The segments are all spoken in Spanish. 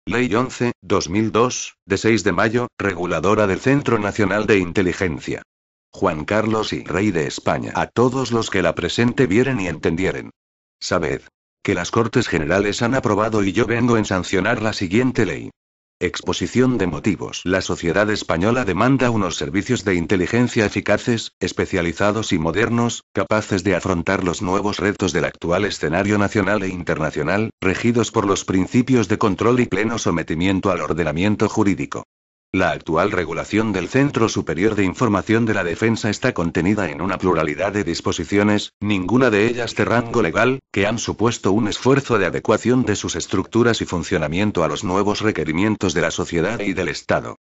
Ley 11/2002, de 6 de mayo, reguladora del Centro Nacional de Inteligencia. Juan Carlos y Rey de España. A todos los que la presente vieren y entendieren. Sabed que las Cortes Generales han aprobado y yo vengo en sancionar la siguiente ley. Exposición de motivos. La sociedad española demanda unos servicios de inteligencia eficaces, especializados y modernos, capaces de afrontar los nuevos retos del actual escenario nacional e internacional, regidos por los principios de control y pleno sometimiento al ordenamiento jurídico. La actual regulación del Centro Superior de Información de la Defensa está contenida en una pluralidad de disposiciones, ninguna de ellas de rango legal, que han supuesto un esfuerzo de adecuación de sus estructuras y funcionamiento a los nuevos requerimientos de la sociedad y del Estado.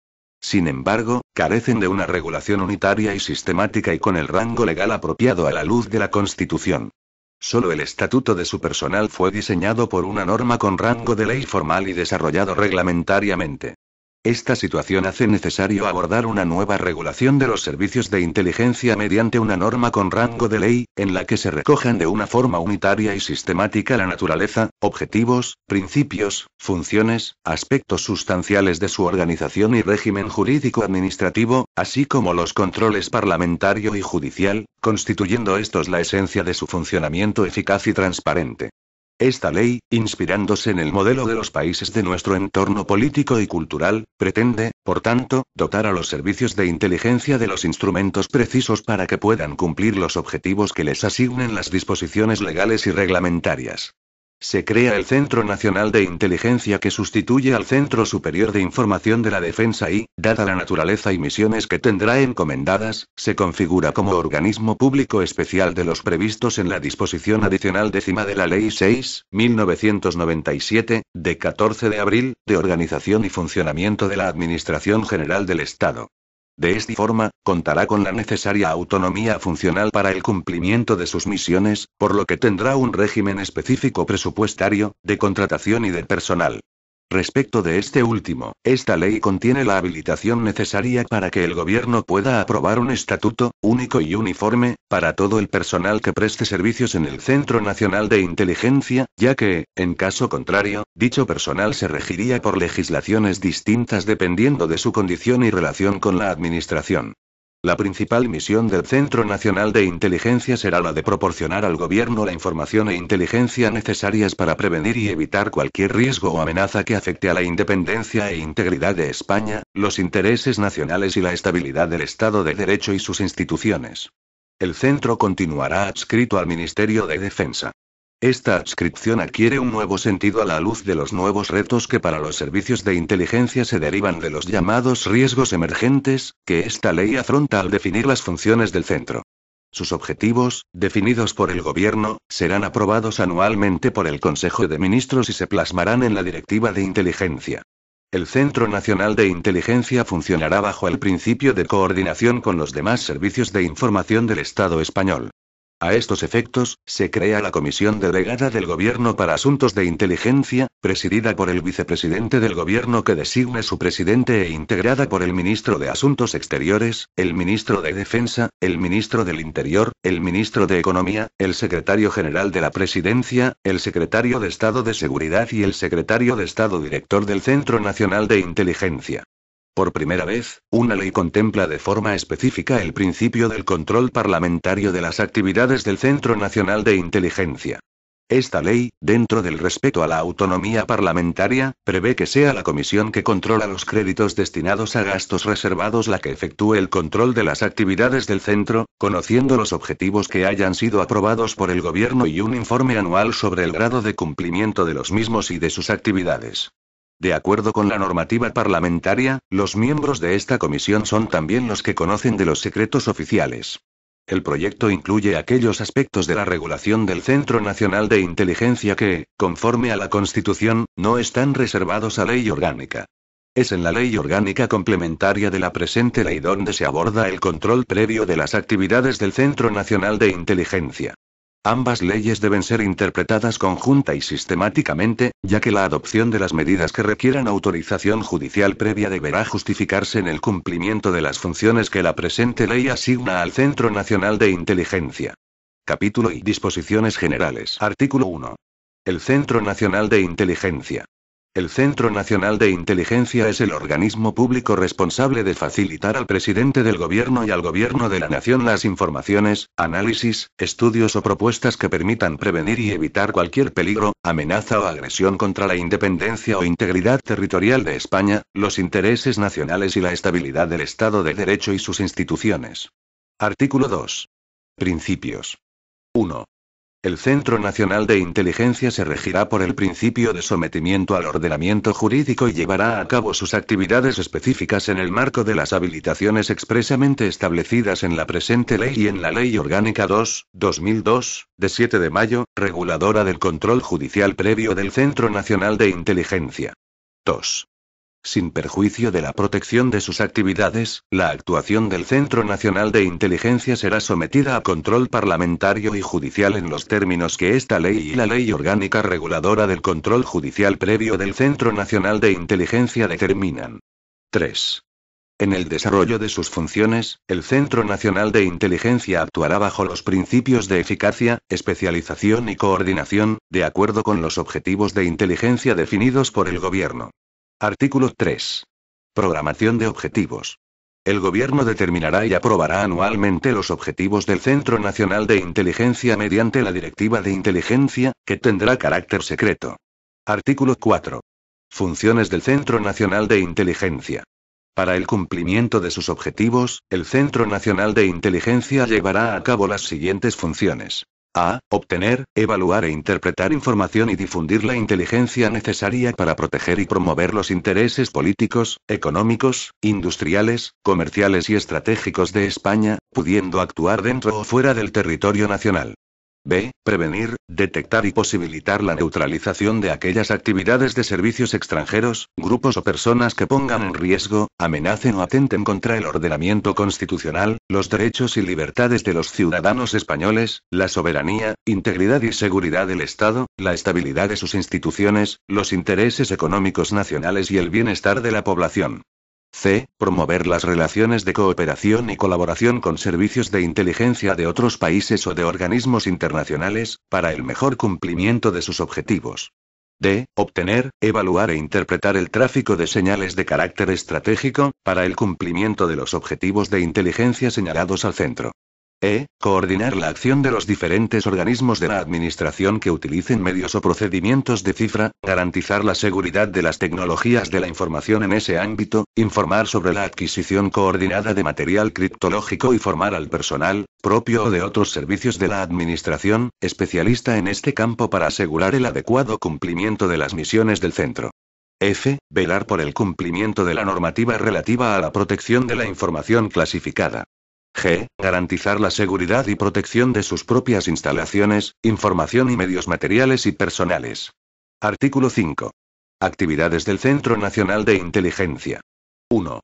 Sin embargo, carecen de una regulación unitaria y sistemática y con el rango legal apropiado a la luz de la Constitución. Solo el estatuto de su personal fue diseñado por una norma con rango de ley formal y desarrollado reglamentariamente. Esta situación hace necesario abordar una nueva regulación de los servicios de inteligencia mediante una norma con rango de ley, en la que se recojan de una forma unitaria y sistemática la naturaleza, objetivos, principios, funciones, aspectos sustanciales de su organización y régimen jurídico-administrativo, así como los controles parlamentario y judicial, constituyendo estos la esencia de su funcionamiento eficaz y transparente. Esta ley, inspirándose en el modelo de los países de nuestro entorno político y cultural, pretende, por tanto, dotar a los servicios de inteligencia de los instrumentos precisos para que puedan cumplir los objetivos que les asignen las disposiciones legales y reglamentarias. Se crea el Centro Nacional de Inteligencia que sustituye al Centro Superior de Información de la Defensa y, dada la naturaleza y misiones que tendrá encomendadas, se configura como organismo público especial de los previstos en la disposición adicional 10ª de la Ley 6/1997, de 14 de abril, de organización y funcionamiento de la Administración General del Estado. De esta forma, contará con la necesaria autonomía funcional para el cumplimiento de sus misiones, por lo que tendrá un régimen específico presupuestario, de contratación y de personal. Respecto de este último, esta ley contiene la habilitación necesaria para que el gobierno pueda aprobar un estatuto, único y uniforme, para todo el personal que preste servicios en el Centro Nacional de Inteligencia, ya que, en caso contrario, dicho personal se regiría por legislaciones distintas dependiendo de su condición y relación con la administración. La principal misión del Centro Nacional de Inteligencia será la de proporcionar al gobierno la información e inteligencia necesarias para prevenir y evitar cualquier riesgo o amenaza que afecte a la independencia e integridad de España, los intereses nacionales y la estabilidad del Estado de Derecho y sus instituciones. El centro continuará adscrito al Ministerio de Defensa. Esta adscripción adquiere un nuevo sentido a la luz de los nuevos retos que para los servicios de inteligencia se derivan de los llamados riesgos emergentes, que esta ley afronta al definir las funciones del centro. Sus objetivos, definidos por el Gobierno, serán aprobados anualmente por el Consejo de Ministros y se plasmarán en la Directiva de Inteligencia. El Centro Nacional de Inteligencia funcionará bajo el principio de coordinación con los demás servicios de información del Estado español. A estos efectos, se crea la Comisión Delegada del Gobierno para Asuntos de Inteligencia, presidida por el vicepresidente del Gobierno que designe su presidente e integrada por el ministro de Asuntos Exteriores, el ministro de Defensa, el ministro del Interior, el ministro de Economía, el secretario general de la Presidencia, el secretario de Estado de Seguridad y el secretario de Estado director del Centro Nacional de Inteligencia. Por primera vez, una ley contempla de forma específica el principio del control parlamentario de las actividades del Centro Nacional de Inteligencia. Esta ley, dentro del respeto a la autonomía parlamentaria, prevé que sea la comisión que controla los créditos destinados a gastos reservados la que efectúe el control de las actividades del centro, conociendo los objetivos que hayan sido aprobados por el Gobierno y un informe anual sobre el grado de cumplimiento de los mismos y de sus actividades. De acuerdo con la normativa parlamentaria, los miembros de esta comisión son también los que conocen de los secretos oficiales. El proyecto incluye aquellos aspectos de la regulación del Centro Nacional de Inteligencia que, conforme a la Constitución, no están reservados a ley orgánica. Es en la ley orgánica complementaria de la presente ley donde se aborda el control previo de las actividades del Centro Nacional de Inteligencia. Ambas leyes deben ser interpretadas conjunta y sistemáticamente, ya que la adopción de las medidas que requieran autorización judicial previa deberá justificarse en el cumplimiento de las funciones que la presente ley asigna al Centro Nacional de Inteligencia. Capítulo y disposiciones generales. Artículo 1. El Centro Nacional de Inteligencia. El Centro Nacional de Inteligencia es el organismo público responsable de facilitar al presidente del gobierno y al gobierno de la nación las informaciones, análisis, estudios o propuestas que permitan prevenir y evitar cualquier peligro, amenaza o agresión contra la independencia o integridad territorial de España, los intereses nacionales y la estabilidad del Estado de Derecho y sus instituciones. Artículo 2. Principios. 1. El Centro Nacional de Inteligencia se regirá por el principio de sometimiento al ordenamiento jurídico y llevará a cabo sus actividades específicas en el marco de las habilitaciones expresamente establecidas en la presente ley y en la Ley Orgánica 2/2002, de 7 de mayo, reguladora del control judicial previo del Centro Nacional de Inteligencia. 2. Sin perjuicio de la protección de sus actividades, la actuación del Centro Nacional de Inteligencia será sometida a control parlamentario y judicial en los términos que esta ley y la Ley Orgánica Reguladora del Control Judicial Previo del Centro Nacional de Inteligencia determinan. 3. En el desarrollo de sus funciones, el Centro Nacional de Inteligencia actuará bajo los principios de eficacia, especialización y coordinación, de acuerdo con los objetivos de inteligencia definidos por el Gobierno. Artículo 3. Programación de objetivos. El Gobierno determinará y aprobará anualmente los objetivos del Centro Nacional de Inteligencia mediante la Directiva de Inteligencia, que tendrá carácter secreto. Artículo 4. Funciones del Centro Nacional de Inteligencia. Para el cumplimiento de sus objetivos, el Centro Nacional de Inteligencia llevará a cabo las siguientes funciones. A. Obtener, evaluar e interpretar información y difundir la inteligencia necesaria para proteger y promover los intereses políticos, económicos, industriales, comerciales y estratégicos de España, pudiendo actuar dentro o fuera del territorio nacional. B. Prevenir, detectar y posibilitar la neutralización de aquellas actividades de servicios extranjeros, grupos o personas que pongan en riesgo, amenacen o atenten contra el ordenamiento constitucional, los derechos y libertades de los ciudadanos españoles, la soberanía, integridad y seguridad del Estado, la estabilidad de sus instituciones, los intereses económicos nacionales y el bienestar de la población. C. Promover las relaciones de cooperación y colaboración con servicios de inteligencia de otros países o de organismos internacionales, para el mejor cumplimiento de sus objetivos. D. Obtener, evaluar e interpretar el tráfico de señales de carácter estratégico, para el cumplimiento de los objetivos de inteligencia señalados al centro. E. Coordinar la acción de los diferentes organismos de la Administración que utilicen medios o procedimientos de cifra, garantizar la seguridad de las tecnologías de la información en ese ámbito, informar sobre la adquisición coordinada de material criptológico y formar al personal, propio o de otros servicios de la Administración, especialista en este campo para asegurar el adecuado cumplimiento de las misiones del centro. F. Velar por el cumplimiento de la normativa relativa a la protección de la información clasificada. G. Garantizar la seguridad y protección de sus propias instalaciones, información y medios materiales y personales. Artículo 5. Actividades del Centro Nacional de Inteligencia. 1.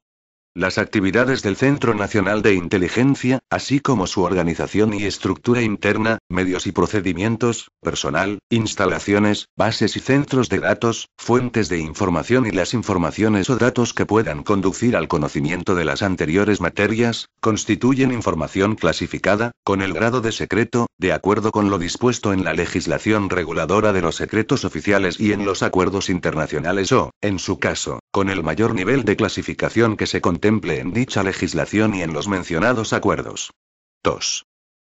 Las actividades del Centro Nacional de Inteligencia, así como su organización y estructura interna, medios y procedimientos, personal, instalaciones, bases y centros de datos, fuentes de información y las informaciones o datos que puedan conducir al conocimiento de las anteriores materias, constituyen información clasificada, con el grado de secreto, de acuerdo con lo dispuesto en la legislación reguladora de los secretos oficiales y en los acuerdos internacionales o, en su caso, con el mayor nivel de clasificación que se contemple en dicha legislación y en los mencionados acuerdos. 2.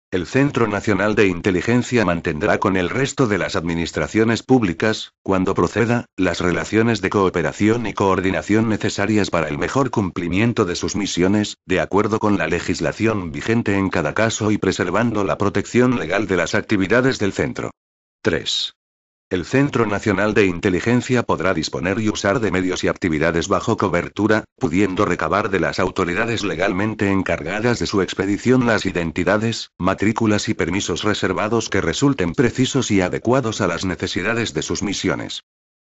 El Centro Nacional de Inteligencia mantendrá con el resto de las administraciones públicas, cuando proceda, las relaciones de cooperación y coordinación necesarias para el mejor cumplimiento de sus misiones, de acuerdo con la legislación vigente en cada caso y preservando la protección legal de las actividades del centro. 3. El Centro Nacional de Inteligencia podrá disponer y usar de medios y actividades bajo cobertura, pudiendo recabar de las autoridades legalmente encargadas de su expedición las identidades, matrículas y permisos reservados que resulten precisos y adecuados a las necesidades de sus misiones.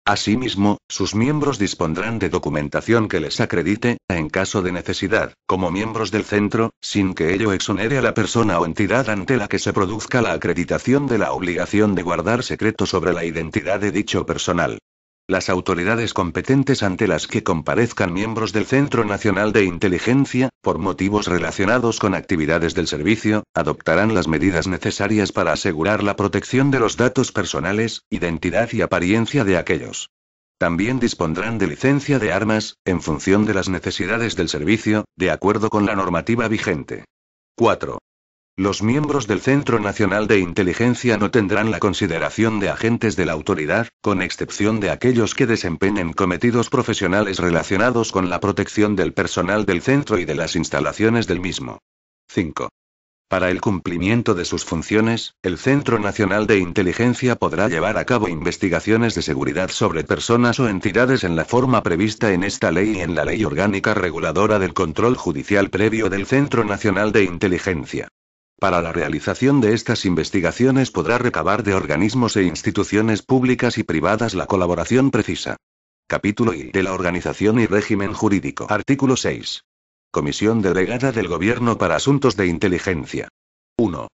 Asimismo, sus miembros dispondrán de documentación que les acredite, en caso de necesidad, como miembros del centro, sin que ello exonere a la persona o entidad ante la que se produzca la acreditación de la obligación de guardar secreto sobre la identidad de dicho personal. Las autoridades competentes ante las que comparezcan miembros del Centro Nacional de Inteligencia, por motivos relacionados con actividades del servicio, adoptarán las medidas necesarias para asegurar la protección de los datos personales, identidad y apariencia de aquellos También dispondrán de licencia de armas, en función de las necesidades del servicio, de acuerdo con la normativa vigente. 4. Los miembros del Centro Nacional de Inteligencia no tendrán la consideración de agentes de la autoridad, con excepción de aquellos que desempeñen cometidos profesionales relacionados con la protección del personal del centro y de las instalaciones del mismo. 5. Para el cumplimiento de sus funciones, el Centro Nacional de Inteligencia podrá llevar a cabo investigaciones de seguridad sobre personas o entidades en la forma prevista en esta ley y en la Ley Orgánica Reguladora del Control Judicial previo del Centro Nacional de Inteligencia. Para la realización de estas investigaciones podrá recabar de organismos e instituciones públicas y privadas la colaboración precisa. Capítulo I de la Organización y Régimen Jurídico. Artículo 6. Comisión Delegada del Gobierno para Asuntos de Inteligencia. 1.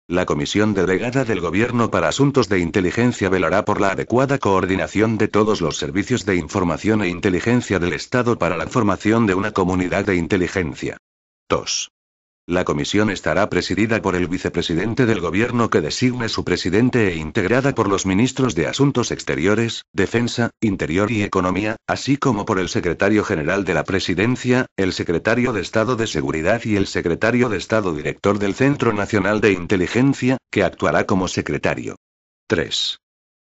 La Comisión Delegada del Gobierno para Asuntos de Inteligencia velará por la adecuada coordinación de todos los servicios de información e inteligencia del Estado para la formación de una comunidad de inteligencia. 2. La comisión estará presidida por el vicepresidente del Gobierno que designe su presidente e integrada por los ministros de Asuntos Exteriores, Defensa, Interior y Economía, así como por el secretario general de la Presidencia, el secretario de Estado de Seguridad y el secretario de Estado director del Centro Nacional de Inteligencia, que actuará como secretario. 3.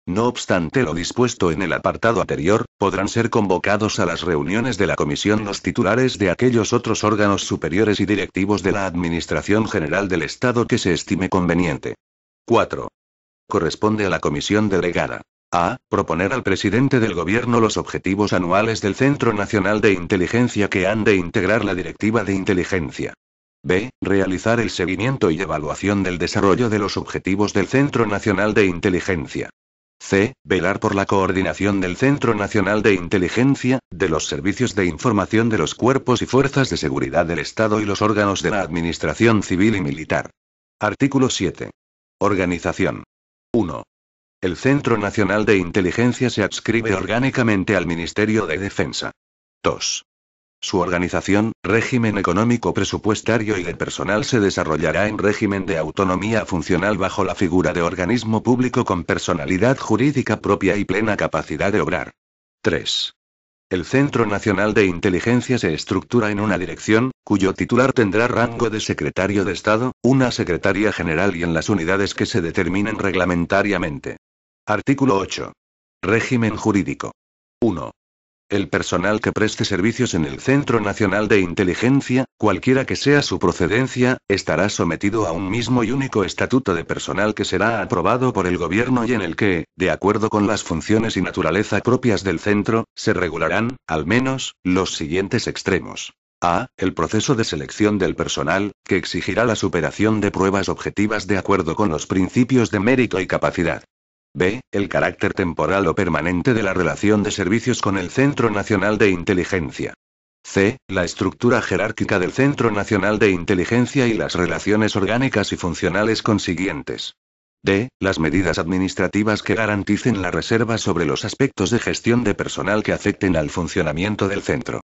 No obstante lo dispuesto en el apartado anterior, podrán ser convocados a las reuniones de la comisión los titulares de aquellos otros órganos superiores y directivos de la Administración General del Estado que se estime conveniente. 4. Corresponde a la comisión delegada: a. Proponer al presidente del Gobierno los objetivos anuales del Centro Nacional de Inteligencia que han de integrar la Directiva de Inteligencia. b. Realizar el seguimiento y evaluación del desarrollo de los objetivos del Centro Nacional de Inteligencia. c. Velar por la coordinación del Centro Nacional de Inteligencia, de los servicios de información de los cuerpos y fuerzas de seguridad del Estado y los órganos de la Administración Civil y Militar. Artículo 7. Organización. 1. El Centro Nacional de Inteligencia se adscribe orgánicamente al Ministerio de Defensa. 2. Su organización, régimen económico presupuestario y de personal se desarrollará en régimen de autonomía funcional bajo la figura de organismo público con personalidad jurídica propia y plena capacidad de obrar. 3. El Centro Nacional de Inteligencia se estructura en una dirección, cuyo titular tendrá rango de secretario de Estado, una secretaría general y en las unidades que se determinen reglamentariamente. Artículo 8. Régimen jurídico. 1. El personal que preste servicios en el Centro Nacional de Inteligencia, cualquiera que sea su procedencia, estará sometido a un mismo y único estatuto de personal que será aprobado por el Gobierno y en el que, de acuerdo con las funciones y naturaleza propias del centro, se regularán, al menos, los siguientes extremos. A. El proceso de selección del personal, que exigirá la superación de pruebas objetivas de acuerdo con los principios de mérito y capacidad. B. El carácter temporal o permanente de la relación de servicios con el Centro Nacional de Inteligencia. C. La estructura jerárquica del Centro Nacional de Inteligencia y las relaciones orgánicas y funcionales consiguientes. D. Las medidas administrativas que garanticen la reserva sobre los aspectos de gestión de personal que afecten al funcionamiento del centro.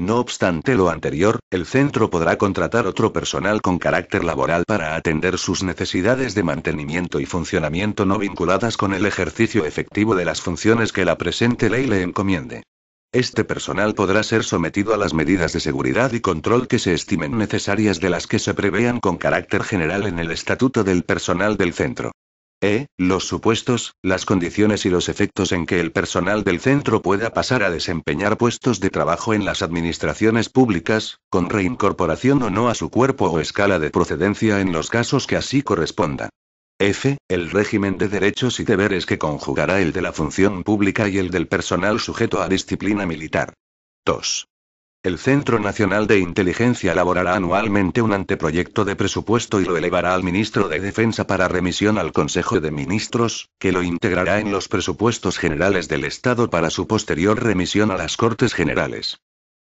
No obstante lo anterior, el centro podrá contratar otro personal con carácter laboral para atender sus necesidades de mantenimiento y funcionamiento no vinculadas con el ejercicio efectivo de las funciones que la presente ley le encomiende. Este personal podrá ser sometido a las medidas de seguridad y control que se estimen necesarias de las que se prevean con carácter general en el Estatuto del Personal del Centro. Los supuestos, las condiciones y los efectos en que el personal del centro pueda pasar a desempeñar puestos de trabajo en las administraciones públicas, con reincorporación o no a su cuerpo o escala de procedencia en los casos que así corresponda. El régimen de derechos y deberes que conjugará el de la función pública y el del personal sujeto a disciplina militar. 2. El Centro Nacional de Inteligencia elaborará anualmente un anteproyecto de presupuesto y lo elevará al Ministro de Defensa para remisión al Consejo de Ministros, que lo integrará en los presupuestos generales del Estado para su posterior remisión a las Cortes Generales.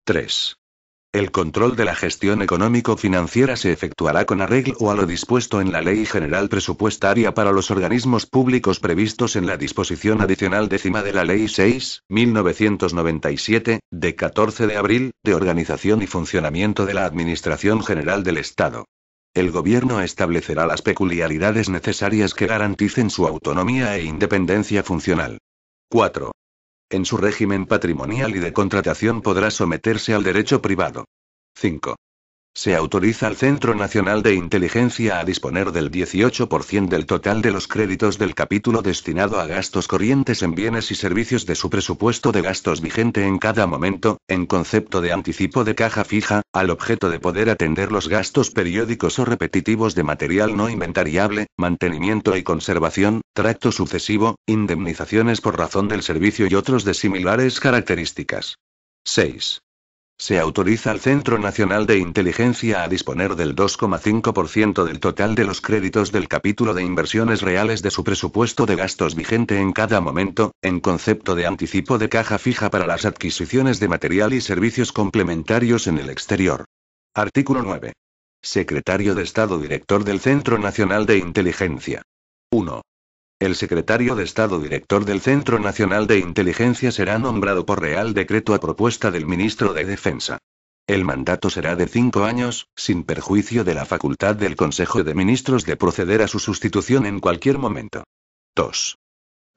3. El control de la gestión económico-financiera se efectuará con arreglo a lo dispuesto en la Ley General Presupuestaria para los organismos públicos previstos en la disposición adicional 10ª de la Ley 6.1997, de 14 de abril, de organización y funcionamiento de la Administración General del Estado. El Gobierno establecerá las peculiaridades necesarias que garanticen su autonomía e independencia funcional. 4. En su régimen patrimonial y de contratación podrá someterse al derecho privado. 5. Se autoriza al Centro Nacional de Inteligencia a disponer del 18% del total de los créditos del capítulo destinado a gastos corrientes en bienes y servicios de su presupuesto de gastos vigente en cada momento, en concepto de anticipo de caja fija, al objeto de poder atender los gastos periódicos o repetitivos de material no inventariable, mantenimiento y conservación, tracto sucesivo, indemnizaciones por razón del servicio y otros de similares características. 6. Se autoriza al Centro Nacional de Inteligencia a disponer del 2,5% del total de los créditos del capítulo de inversiones reales de su presupuesto de gastos vigente en cada momento, en concepto de anticipo de caja fija para las adquisiciones de material y servicios complementarios en el exterior. Artículo 9. Secretario de Estado Director del Centro Nacional de Inteligencia. 1. El secretario de Estado Director del Centro Nacional de Inteligencia será nombrado por Real Decreto a propuesta del Ministro de Defensa. El mandato será de 5 años, sin perjuicio de la facultad del Consejo de Ministros de proceder a su sustitución en cualquier momento. 2.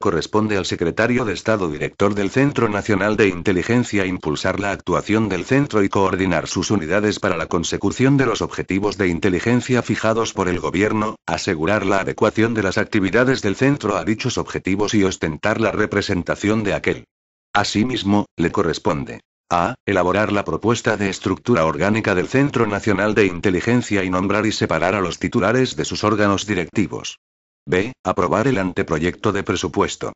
Corresponde al secretario de Estado Director del Centro Nacional de Inteligencia impulsar la actuación del centro y coordinar sus unidades para la consecución de los objetivos de inteligencia fijados por el Gobierno, asegurar la adecuación de las actividades del centro a dichos objetivos y ostentar la representación de aquel. Asimismo, le corresponde a. Elaborar la propuesta de estructura orgánica del Centro Nacional de Inteligencia y nombrar y separar a los titulares de sus órganos directivos. B. Aprobar el anteproyecto de presupuesto.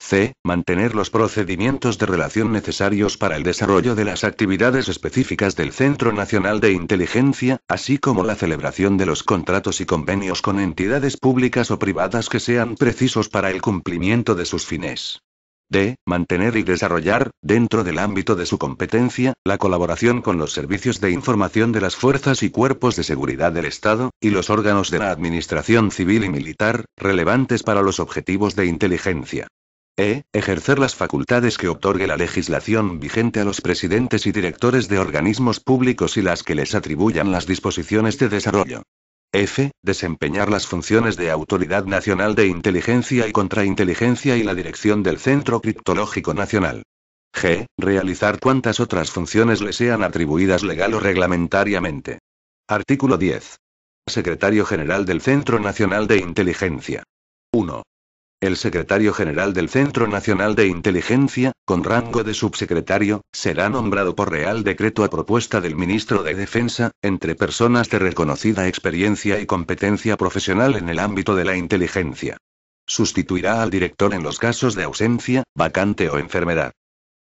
C. Mantener los procedimientos de relación necesarios para el desarrollo de las actividades específicas del Centro Nacional de Inteligencia, así como la celebración de los contratos y convenios con entidades públicas o privadas que sean precisos para el cumplimiento de sus fines. D. Mantener y desarrollar, dentro del ámbito de su competencia, la colaboración con los servicios de información de las fuerzas y cuerpos de seguridad del Estado, y los órganos de la administración civil y militar, relevantes para los objetivos de inteligencia. E. Ejercer las facultades que otorgue la legislación vigente a los presidentes y directores de organismos públicos y las que les atribuyan las disposiciones de desarrollo. F. Desempeñar las funciones de Autoridad Nacional de Inteligencia y Contrainteligencia y la dirección del Centro Criptológico Nacional. G. Realizar cuantas otras funciones le sean atribuidas legal o reglamentariamente. Artículo 10. Secretario General del Centro Nacional de Inteligencia. 1. El secretario general del Centro Nacional de Inteligencia, con rango de subsecretario, será nombrado por Real Decreto a propuesta del Ministro de Defensa, entre personas de reconocida experiencia y competencia profesional en el ámbito de la inteligencia. Sustituirá al director en los casos de ausencia, vacante o enfermedad.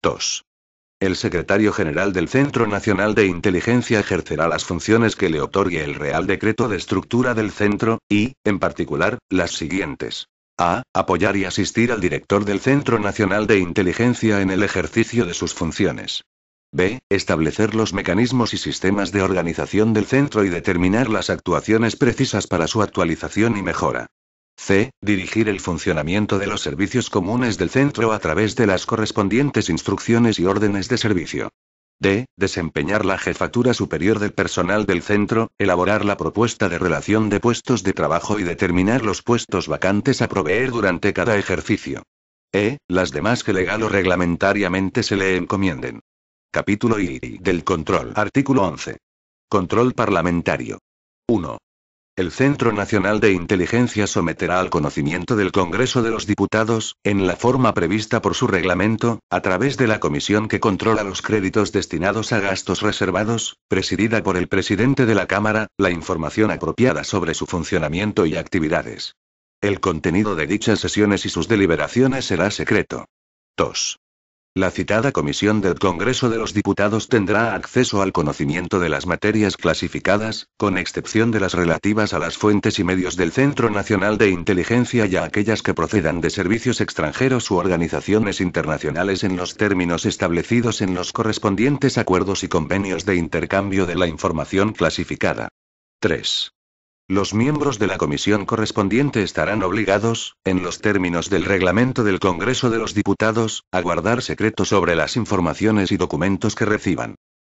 2. El secretario general del Centro Nacional de Inteligencia ejercerá las funciones que le otorgue el Real Decreto de estructura del centro, y, en particular, las siguientes. A. Apoyar y asistir al director del Centro Nacional de Inteligencia en el ejercicio de sus funciones. B. Establecer los mecanismos y sistemas de organización del centro y determinar las actuaciones precisas para su actualización y mejora. C. Dirigir el funcionamiento de los servicios comunes del centro a través de las correspondientes instrucciones y órdenes de servicio. D. Desempeñar la jefatura superior del personal del centro, elaborar la propuesta de relación de puestos de trabajo y determinar los puestos vacantes a proveer durante cada ejercicio. E. Las demás que legal o reglamentariamente se le encomienden. Capítulo I del control. Artículo 11. Control parlamentario. 1. El Centro Nacional de Inteligencia someterá al conocimiento del Congreso de los Diputados, en la forma prevista por su reglamento, a través de la comisión que controla los créditos destinados a gastos reservados, presidida por el presidente de la Cámara, la información apropiada sobre su funcionamiento y actividades. El contenido de dichas sesiones y sus deliberaciones será secreto. 2. La citada comisión del Congreso de los Diputados tendrá acceso al conocimiento de las materias clasificadas, con excepción de las relativas a las fuentes y medios del Centro Nacional de Inteligencia y a aquellas que procedan de servicios extranjeros u organizaciones internacionales en los términos establecidos en los correspondientes acuerdos y convenios de intercambio de la información clasificada. 3. Los miembros de la comisión correspondiente estarán obligados, en los términos del reglamento del Congreso de los Diputados, a guardar secreto sobre las informaciones y documentos que reciban.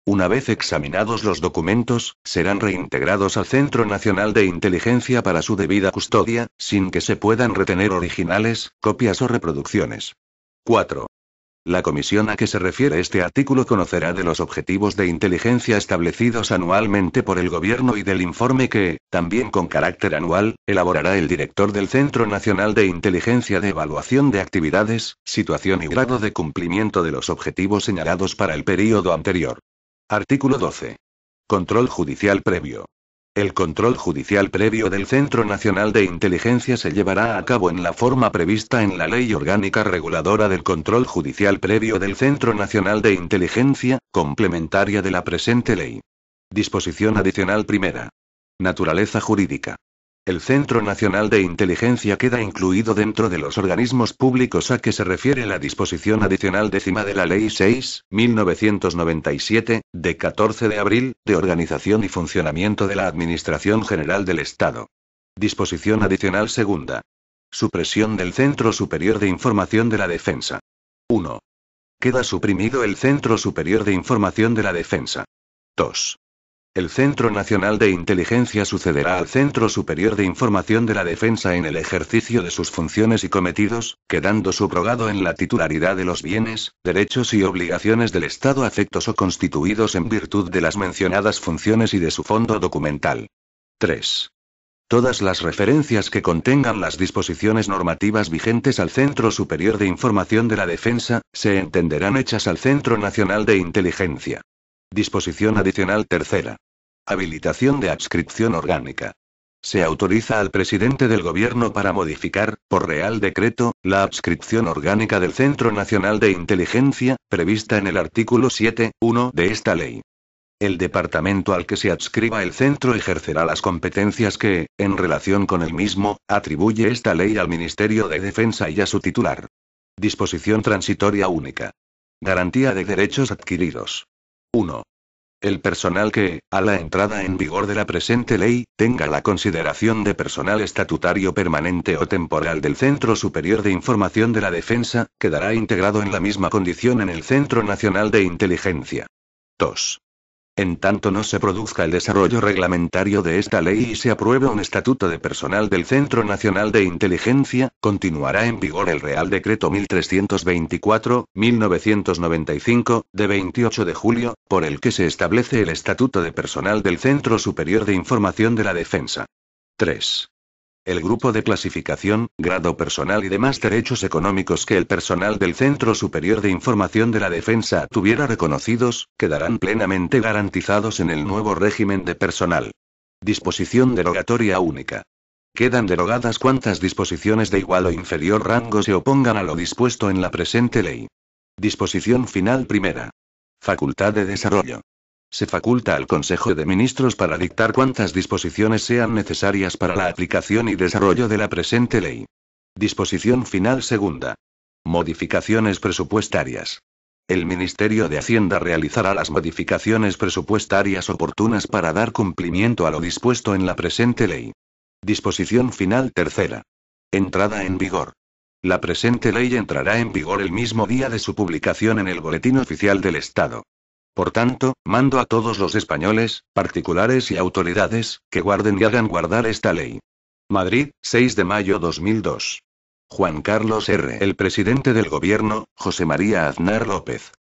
Una vez examinados los documentos, serán reintegrados al Centro Nacional de Inteligencia para su debida custodia, sin que se puedan retener originales, copias o reproducciones. 4. La comisión a que se refiere este artículo conocerá de los objetivos de inteligencia establecidos anualmente por el Gobierno y del informe que, también con carácter anual, elaborará el director del Centro Nacional de Inteligencia de evaluación de actividades, situación y grado de cumplimiento de los objetivos señalados para el período anterior. Artículo 12. Control judicial previo. El control judicial previo del Centro Nacional de Inteligencia se llevará a cabo en la forma prevista en la Ley Orgánica Reguladora del Control Judicial Previo del Centro Nacional de Inteligencia, complementaria de la presente ley. Disposición adicional primera. Naturaleza jurídica. El Centro Nacional de Inteligencia queda incluido dentro de los organismos públicos a que se refiere la disposición adicional décima de la Ley 6.1997, de 14 de abril, de organización y funcionamiento de la Administración General del Estado. Disposición adicional segunda. Supresión del Centro Superior de Información de la Defensa. 1. Queda suprimido el Centro Superior de Información de la Defensa. 2. El Centro Nacional de Inteligencia sucederá al Centro Superior de Información de la Defensa en el ejercicio de sus funciones y cometidos, quedando subrogado en la titularidad de los bienes, derechos y obligaciones del Estado afectos o constituidos en virtud de las mencionadas funciones y de su fondo documental. 3. Todas las referencias que contengan las disposiciones normativas vigentes al Centro Superior de Información de la Defensa, se entenderán hechas al Centro Nacional de Inteligencia. Disposición adicional tercera. Habilitación de adscripción orgánica. Se autoriza al presidente del Gobierno para modificar, por Real Decreto, la adscripción orgánica del Centro Nacional de Inteligencia, prevista en el artículo 7.1 de esta ley. El departamento al que se adscriba el centro ejercerá las competencias que, en relación con el mismo, atribuye esta ley al Ministerio de Defensa y a su titular. Disposición transitoria única. Garantía de derechos adquiridos. 1. El personal que, a la entrada en vigor de la presente ley, tenga la consideración de personal estatutario permanente o temporal del Centro Superior de Información de la Defensa, quedará integrado en la misma condición en el Centro Nacional de Inteligencia. 2. En tanto no se produzca el desarrollo reglamentario de esta ley y se apruebe un estatuto de personal del Centro Nacional de Inteligencia, continuará en vigor el Real Decreto 1324/1995, de 28 de julio, por el que se establece el estatuto de personal del Centro Superior de Información de la Defensa. 3. El grupo de clasificación, grado personal y demás derechos económicos que el personal del Centro Superior de Información de la Defensa tuviera reconocidos, quedarán plenamente garantizados en el nuevo régimen de personal. Disposición derogatoria única. Quedan derogadas cuantas disposiciones de igual o inferior rango se opongan a lo dispuesto en la presente ley. Disposición final primera. Facultad de desarrollo. Se faculta al Consejo de Ministros para dictar cuantas disposiciones sean necesarias para la aplicación y desarrollo de la presente ley. Disposición final segunda. Modificaciones presupuestarias. El Ministerio de Hacienda realizará las modificaciones presupuestarias oportunas para dar cumplimiento a lo dispuesto en la presente ley. Disposición final tercera. Entrada en vigor. La presente ley entrará en vigor el mismo día de su publicación en el Boletín Oficial del Estado. Por tanto, mando a todos los españoles, particulares y autoridades, que guarden y hagan guardar esta ley. Madrid, 6 de mayo 2002. Juan Carlos R. El presidente del Gobierno, José María Aznar López.